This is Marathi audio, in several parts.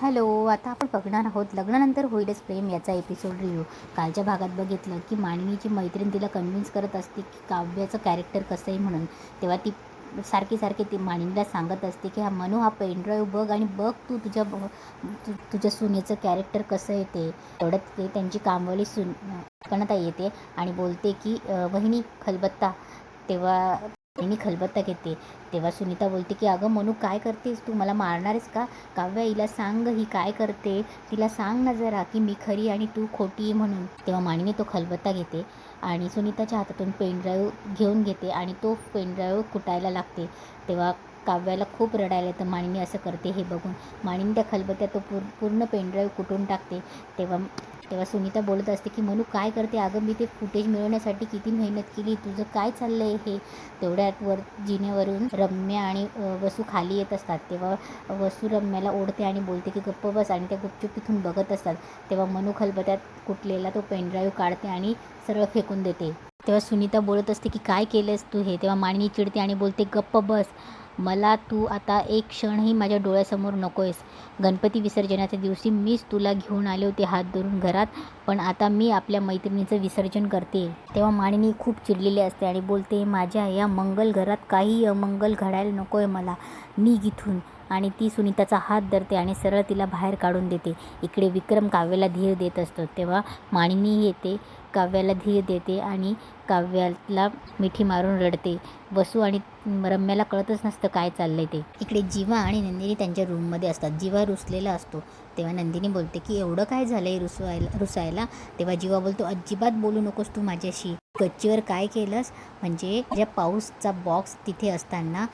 हॅलो, आता आपण बघणार आहोत लग्नानंतर होईलच प्रेम याचा एपिसोड रिव्ह्यू. कालच्या भागात बघितलं की मानिनीची मैत्रीण तिला कन्व्हिन्स करत असते की काव्याचं कॅरेक्टर कसं आहे म्हणून. तेव्हा ती सारखी ती मानिनीला सांगत असते की मनू हा पेनड्राईव्ह बघ आणि बघ तू तुझ्या सुनेचं कॅरेक्टर कसं आहे ते. तेवढ्यात ते त्यांची कामवाली कणता येते आणि बोलते की वहिनी खलबत्ता. तेव्हा वहिनी खलबत्ता घेते. तेव्हा सुनीता बोलते की अगं मनू काय करतेस तू, मला मारणारेस का? काव्या हिला सांग ही काय करते, तिला सांग ना जरा की मी खरी आणि तू खोटी म्हणून. तेव्हा मानिनी तो खलबत्ता घेते आणि सुनीताच्या हातातून पेनड्राईव्ह घेऊन घेते आणि तो पेनड्राईव्ह कुटायला लागते. तेव्हा काव्याला खूप रडायला येतं मानिनी असं करते हे बघून. मानिनी त्या खलबत्त्यात तो पूर्ण पेनड्राईव्ह कुटून टाकते. तेव्हा तेव्हा सुनीता बोलत असते की मनू काय करते, अगं मी ते फुटेज मिळवण्यासाठी किती मेहनत केली, तुझं काय चाललं आहे हे. तेवढ्यात जिन्यावरून रम्या आणि वसू खाली येत असतात. तेव्हा वसू रम्याला ओढते आणि बोलते की गप्प बस आणि त्या गुपचूप तिथून बघत असतात. तेव्हा मनू खलबत्त्यात कुटलेला तो पेनड्राईव्ह काढते आणि सरळ फेकून देते. तेव्हा सुनीता बोलत असते की काय केलंस तू हे. तेव्हा मानिनी चिडते आणि बोलते गप्प बस, मला तू आता एक क्षणही माझ्या डोळ्यासमोर नको आहेस. गणपती विसर्जनाच्या दिवशी मीच तुला घेऊन आले होते हात धरून घरात, पण आता मी आपल्या मैत्रिणीचं विसर्जन करते. तेव्हा मानिनी खूप चिडलेली असते आणि बोलते माझ्या या मंगल घरात काही अमंगल घडायला नको आहे मला, निघ इथून. आणि ती सुनीताचा हात धरते आणि सरळ तिला बाहेर काढून देते. इकडे विक्रम काव्याला धीर देत असतो. तेव्हा मानिनी येते, काव्याला धीर देते आणि काव्याला मिठी मारून रडते. वसू आणि रम्याला कळतच नसतं काय चाललंय ते. इकडे जीवा आणि नंदिनी त्यांच्या रूममध्ये असतात. जीवा रुसलेला असतो. तेव्हा नंदिनी बोलते की एवढं काय झालंय रुसायला. तेव्हा जीवा बोलतो अजिबात बोलू नकोस तू माझ्याशी. गच्चीवर काय केलंस म्हणजे ज्या पाऊसचा बॉक्स तिथे असताना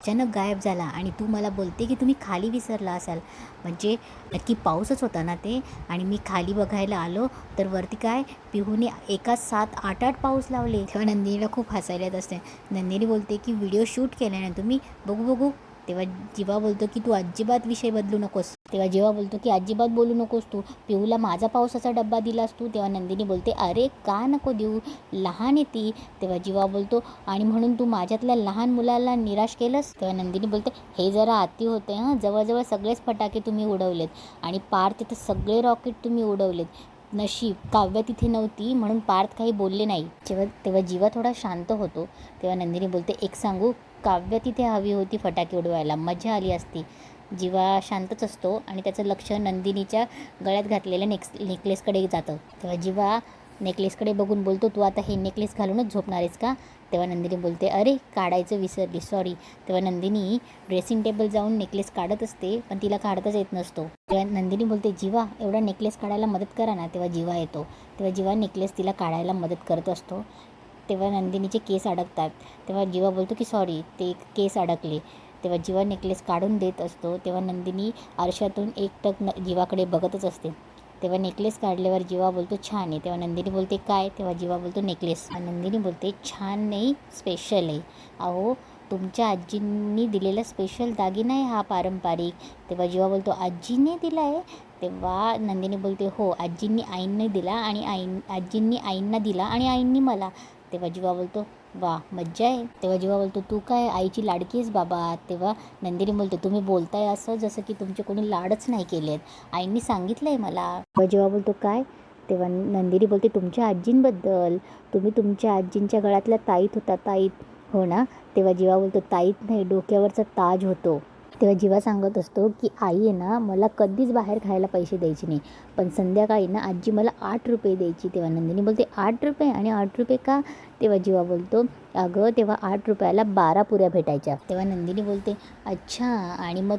अचानक गायब झाला आणि तू मला बोलते की तुम्ही खाली विसरला असाल. म्हणजे नक्की पाऊसच होता ना ते. आणि मी खाली बघायला आलो तर वरती काय पिहूने एकाच 7-8 पाऊस लावले. तेव्हा नंदिनीला खूप हसायला येत असते. नंदिनी बोलते की व्हिडिओ शूट केला ना तुम्ही, बघू. तेव्हा जीवा बोलतो की तू अजिबात विषय बदलू नकोस. तेव्हा जीवा बोलतो की अजिबात बोलू नकोस तू, पिहूला माझा पावसाचा डब्बा दिलास तू. तेव्हा नंदिनी बोलते अरे का नको देऊ, लहान आहे ती. तेव्हा जीवा बोलतो आणि म्हणून तू माझ्यातल्या लहान मुलाला निराश केलंस. तेव्हा नंदिनी बोलते हे जरा अति होते हां, जवळजवळ सगळेच फटाके तुम्ही उडवलेत आणि पार तिथे सगळे रॉकेट तुम्ही उडवलेत. नशीब काव्य तिथे नव्हती म्हणून पार्थ काही बोलले नाही. तेव्हा जीवा थोडा शांत होतो. तेव्हा नंदिनी बोलते एक सांगू, काव्य तिथे हवी होती फटाके उडवायला, मजा आली असती. जीवा शांतच असतो आणि त्याचं लक्ष नंदिनीच्या गळ्यात घातलेल्या नेकलेसकडे जातं. तेव्हा जीवा नेकलेसकडे बघून बोलतो तू आता हे नेकलेस घालूनच झोपणार आहेस का. तेव्हा नंदिनी बोलते अरे काढायचं विसरली, सॉरी. तेव्हा नंदिनी ड्रेसिंग टेबल जाऊन नेकलेस काढत असते पण तिला काढताच येत नसतो. तेव्हा नंदिनी बोलते जीवा एवढा नेकलेस काढायला मदत करा ना. तेव्हा जीवा येतो. तेव्हा जीवा नेकलेस तिला काढायला मदत करत असतो. तेव्हा नंदिनीचे केस अडकतात. तेव्हा जीवा बोलतो की सॉरी ते केस अडकले. तेव्हा जीवा नेकलेस काढून देत असतो. तेव्हा नंदिनी आरशातून एकटक जीवाकडे बघतच असते. तेव्हा नेकलेस काढल्यावर जीवा बोलतो छान आहे. तेव्हा नंदिनी बोलते काय. तेव्हा जीवा बोलतो नेकलेस. नंदिनी बोलते छान नाही, स्पेशल आहे. अहो तुमच्या आजींनी दिलेला स्पेशल दागिना आहे हा पारंपरिक. तेव्हा जीवा बोलतो आजीने दिला आहे. तेव्हा नंदिनी बोलते हो, आजींनी आईंनी दिला आणि आजींनी आईंना दिला आणि आईंनी मला. तेव्हा जीवा बोलतो वा मज्जा आहे. तेव्हा जीवा बोलतो तू काय आईची लाडकी आहेस बाबा. तेव्हा नंदिनी बोलते तुम्ही बोलताय असं जसं की तुमचे कोणी लाडच नाही केलेत, आईंनी सांगितलं आहे मला. तेव्हा जीवा बोलतो काय. तेव्हा नंदिनी बोलते तुमच्या आजींबद्दल, तुम्ही तुमच्या आजींच्या गळ्यातल्या ताईत होता, ताईत हो ना. तेव्हा जीवा बोलतो ताईत नाही, डोक्यावरचा ताज होतो. तेव्हा जीवा सांगत असतो की आई आहे ना मला कधीच बाहेर खायला पैसे द्यायचे नाही, पण संध्याकाळी ना आजी मला 8 रुपये द्यायची. तेव्हा नंदिनी बोलते 8 रुपये आणि 8 रुपये का. तेव्हा जीवा बोलतो अगं तेव्हा 8 रुपयाला 12 पुऱ्या भेटायच्या. तेव्हा नंदिनी बोलते अच्छा, आणि मग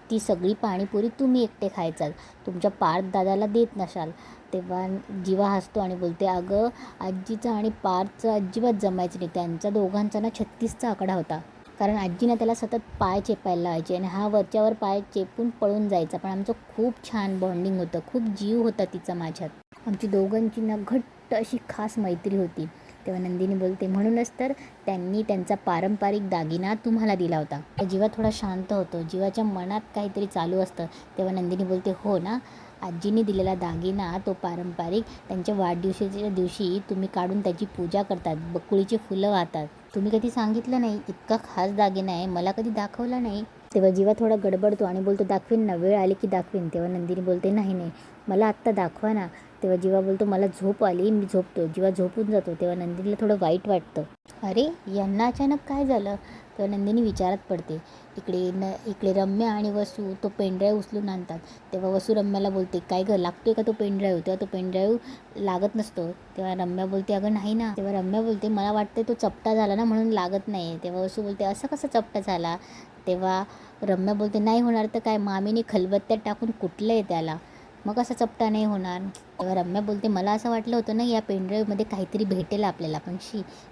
ती सगळी पाणीपुरी तुम्ही एकटे खायचाल, तुमच्या पार्थ दादाला देत नसाल. तेव्हा जीवा हसतो आणि बोलते अगं आजीचं आणि पार्थचं अजिबात जमायचं नाही, त्यांचा दोघांचा ना 36चा आकडा होता. कारण आजीनं त्याला सतत पाय चेपायला लावायचे आणि हा वरच्यावर पाय चेपून पळून जायचा. पण आमचं खूप छान बॉन्डिंग होतं, खूप जीव होता तिचा माझ्यात. आमची दोघांची ना घट्ट अशी खास मैत्री होती. तेव्हा नंदिनी बोलते म्हणूनच तर त्यांनी त्यांचा पारंपरिक दागिना तुम्हाला दिला होता. जीवा थोडा शांत होतो. जीवाच्या मनात काहीतरी चालू असतं. तेव्हा नंदिनी बोलते हो ना, आजीने दिलेला दागिना तो पारंपरिक त्यांच्या वाढदिवसाच्या दिवशी तुम्ही काढून त्याची पूजा करतात, बकुळीची फुलं वाहतात. तुम्ही कधी सांगितलं नाही, इतका खास दागिना आहे, मला कधी दाखवला नाही. तेव्हा जीवा थोडा गडबडतो आणि बोलतो दाखवीन ना, वेळ आली की दाखवीन. तेव्हा नंदिनी बोलते नाही नाही मला आत्ता दाखवा ना. तेव्हा जीवा बोलतो मला झोप आली, मी झोपतो. जीवा झोपून जातो. तेव्हा नंदिनीला थोडं वाईट वाटतं. अरे यांना अचानक काय झालं. तेव्हा नंदिनी विचारात पडते. इकडे रम्या आणि वसू तो पेनड्राईव्ह उचलून आणतात. तेव्हा वसू रम्याला बोलते काय गं लागतोय का तो पेनड्राईव्ह. तेव्हा तो पेनड्राईव्ह लागत नसतो. तेव्हा रम्या बोलते अगं नाही ना. तेव्हा रम्या बोलते मला वाटतं तो चपटा झाला ना म्हणून लागत नाही. तेव्हा वसू बोलते असं कसं चपटा झाला. तेव्हा रम्या बोलते नाही होणार तर काय, मामीने खलबत्त्यात टाकून कुटलं आहे त्याला, मग असं चपटा नाही होणार. तेव्हा रम्या बोलते मला असं वाटलं होतं ना या पेनड्राईव्हमध्ये काहीतरी भेटेल आपल्याला, पण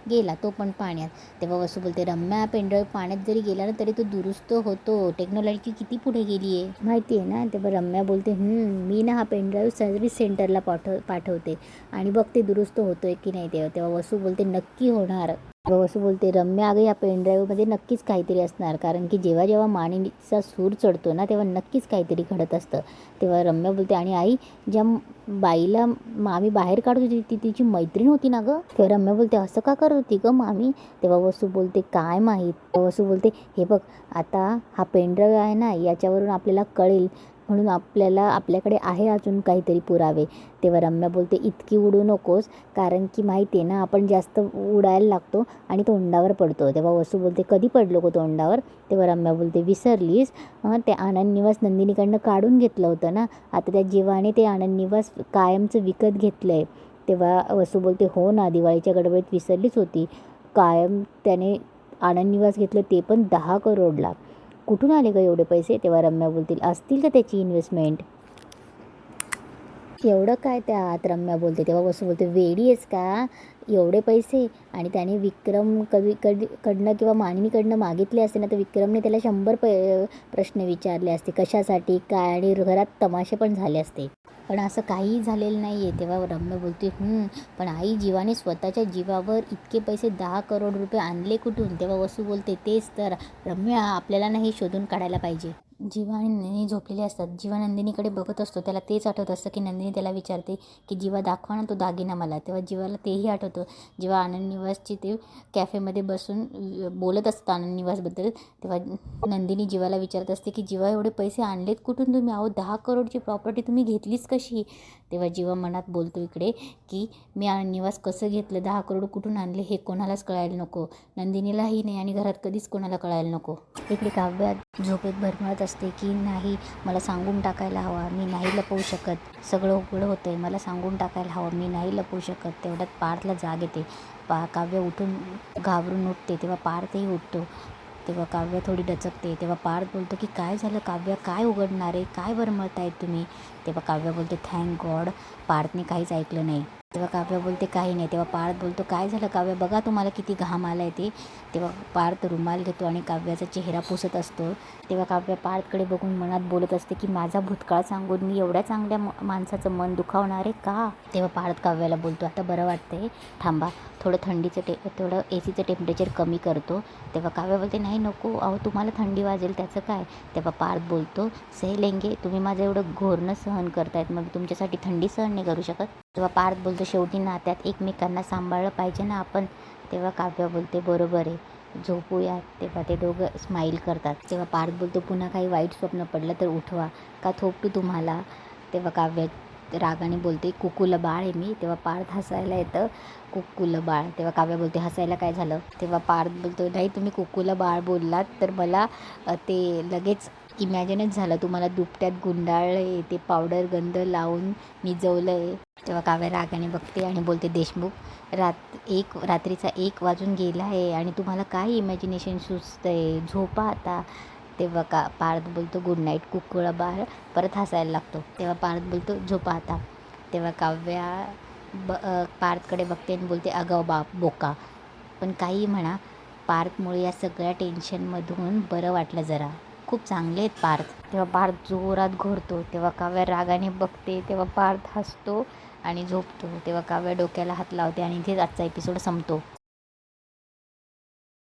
गेला तो पण पाण्यात. तेव्हा वसू बोलते रम्या पेनड्राईव्ह पाण्यात जरी गेला ना तरी तो दुरुस्त होतो. टेक्नॉलॉजी किती पुढे गेली आहे माहिती आहे ना. तेव्हा रम्या बोलते मी ना हा पेनड्राईव्ह सर्व्हिस सेंटरला पाठवते आणि बघते दुरुस्त होतो आहे की नाही. तेव्हा वसू बोलते नक्की होणार. वसू बोलते रम्या अगं या पेनड्राईव्हमध्ये नक्कीच काहीतरी असणार, कारण की जेव्हा जेव्हा माणिनीचा सूर चढतो ना तेव्हा नक्कीच काहीतरी घडत असतं. तेव्हा रम्या बोलते आणि आई ज्या बाईला मामी बाहेर काढत होती ती तिची मैत्रीण होती ना गं. तेव्हा रम्या बोलते असं का करत होती गं मामी. तेव्हा वसू बोलते काय माहीत. वसू बोलते हे बघ आता हा पेनड्राईव्ह आहे ना याच्यावरून आपल्याला कळेल, म्हणून आपल्याकडे आहे अजून काहीतरी पुरावे. तेव्हा रम्या बोलते इतकी उडू नकोस, कारण की माहिती आहे ना आपण जास्त उडायला लागतो आणि तोंडावर पडतो. तेव्हा वसू बोलते कधी पडलो गं तोंडावर. तेव्हा रम्या बोलते विसरलीस, ते आनंद निवास नंदिनीकडनं काढून घेतलं होतं ना, आता त्या जीवाने ते आनंद निवास कायमचं विकत घेतलं आहे. तेव्हा वसू बोलते हो ना दिवाळीच्या गडबडीत विसरलीच होती, कायम त्याने आनंद निवास घेतलं ते पण 10 करोडला. कुठून आले का एवढे पैसे. तेव्हा रम्या बोलतील असतील का त्याची इन्व्हेस्टमेंट. एवढं काय त्यात. रम्या बोलते. तेव्हा वसू बोलते वेडी आहेस का, एवढे पैसे. आणि त्याने विक्रम कडनं किंवा मानिनीकडनं मागितले असते ना तर विक्रमने त्याला 100 प्रश्न विचारले असते कशासाठी काय, आणि घरात तमाशे पण झाले असते. पण असं काहीही झालेलं नाही आहे. तेव्हा रम्या बोलते पण आई जीवाने स्वतःच्या जीवावर इतके पैसे 10 करोड रुपये आणले कुठून. तेव्हा वसू बोलते तेच तर रम्या आपल्याला ना हे शोधून काढायला पाहिजे. जीवा आणि नंदिनी झोपलेले असतात. जीवा नंदिनीकडे बघत असतो. त्याला तेच आठवत असतं की नंदिनी त्याला विचारते की जीवा दाखवा ना तो दागिना मला. तेव्हा जीवाला तेही आठवतं. जेव्हा आनंद निवासची ते कॅफेमध्ये बसून बोलत असतं आनंद निवासबद्दल, तेव्हा नंदिनी जीवाला विचारत असते की जीवा एवढे पैसे आणलेत कुठून तुम्ही. अहो 10 करोडची प्रॉपर्टी तुम्ही घेतलीच कशी. तेव्हा जीवा मनात बोलतो इकडे की मी आनंद निवास कसं घेतलं, 10 करोड कुठून आणले हे कोणालाच कळायला नको, नंदिनीलाही नाही आणि घरात कधीच कोणाला कळायला नको. इकडे काव्यात झोपेत भरमळत असते की नाही मला सांगून टाकायला हवा, मी नाही लपवू शकत, सगळं उघडं होतं आहे, मला सांगून टाकायला हवं, मी नाही लपवू शकत. तेवढ्यात पार्थला जाग येते. काव्य उठून घाबरून उठते. तेव्हा पार्थही उठतो. तेव्हा काव्य थोडी डचकते. तेव्हा पार्थ बोलतो की काय झालं काव्य, काय उघडणार आहे, काय भरमळतायत तुम्ही. तेव्हा काव्य बोलते थँक गॉड पार्थने काहीच ऐकलं नाही. तेव्हा काव्य बोलते काही नाही. तेव्हा पार्थ बोलतो काय झालं काव्य, बघा तुम्हाला किती घाम आला आहे ते. तेव्हा पार्थ रुमाल घेतो आणि काव्याचा चेहरा पुसत असतो. तेव्हा काव्य पार्थकडे बघून मनात बोलत असते की माझा भूतकाळ सांगून मी एवढ्या चांगल्या माणसाचं मन दुखावणार आहे का. तेव्हा पार्थ काव्याला बोलतो आता बरं वाटतंय, थांबा थोडं थोडं एसीचं टेम्परेचर कमी करतो. तेव्हा काव्य बोलते नाही नको, अहो तुम्हाला थंडी वाजेल त्याचं काय. तेव्हा पार्थ बोलतो सह लेंगे, तुम्ही माझं एवढं घोरणं सहन करतायत मग तुमच्यासाठी थंडी सहन नाही करू शकत. तेव्हा पार्थ बोलतो शेवटी नात्यात एकमेकांना सांभाळलं पाहिजे ना आपण. तेव्हा काव्य बोलते बरोबर आहे, झोपूया. तेव्हा ते दोघं स्माईल करतात. तेव्हा पार्थ बोलतो पुन्हा काही वाईट स्वप्न पडलं तर उठवा, का थोपटू तुम्हाला. तेव्हा काव्य रागाने बोलते कुकुलं बाळ आहे मी. तेव्हा पार्थ हसायला येतं कुकुलं बाळ. तेव्हा काव्य बोलते हसायला काय झालं. तेव्हा पार्थ बोलतो नाही तुम्ही कुकुलं बाळ बोललात तर मला ते लगेच इमॅजिनच झालं, तुम्हाला दुपट्यात गुंडाळलं ते पावडर गंध लावून मिजवलं आहे. तेव्हा काव्य रागाने बघते आणि बोलते देशमुख रात्रीचा 1 वाजून गेला आहे आणि तुम्हाला काय इमॅजिनेशन सुचतं आहे, झोपा आता. तेव्हा पार्थ बोलतो गुड नाईट कुकुळा बाळ. परत हसायला लागतो. तेव्हा पार्थ बोलतो झोपा आता. तेव्हा काव्या पार्थकडे बघते आणि बोलते अगं बाप बोका. पण काही म्हणा पार्थमुळे या सगळ्या टेन्शनमधून बरं वाटलं जरा, खूप चांगले आहेत पार्थ. तेव्हा पार्थ जोरात घोरतो. तेव्हा काव्या रागाने बघते. तेव्हा पार्थ हसतो आणि झोपतो. तेव्हा काव्या डोक्याला हात लावते आणि इथेच आजचा एपिसोड संपतो.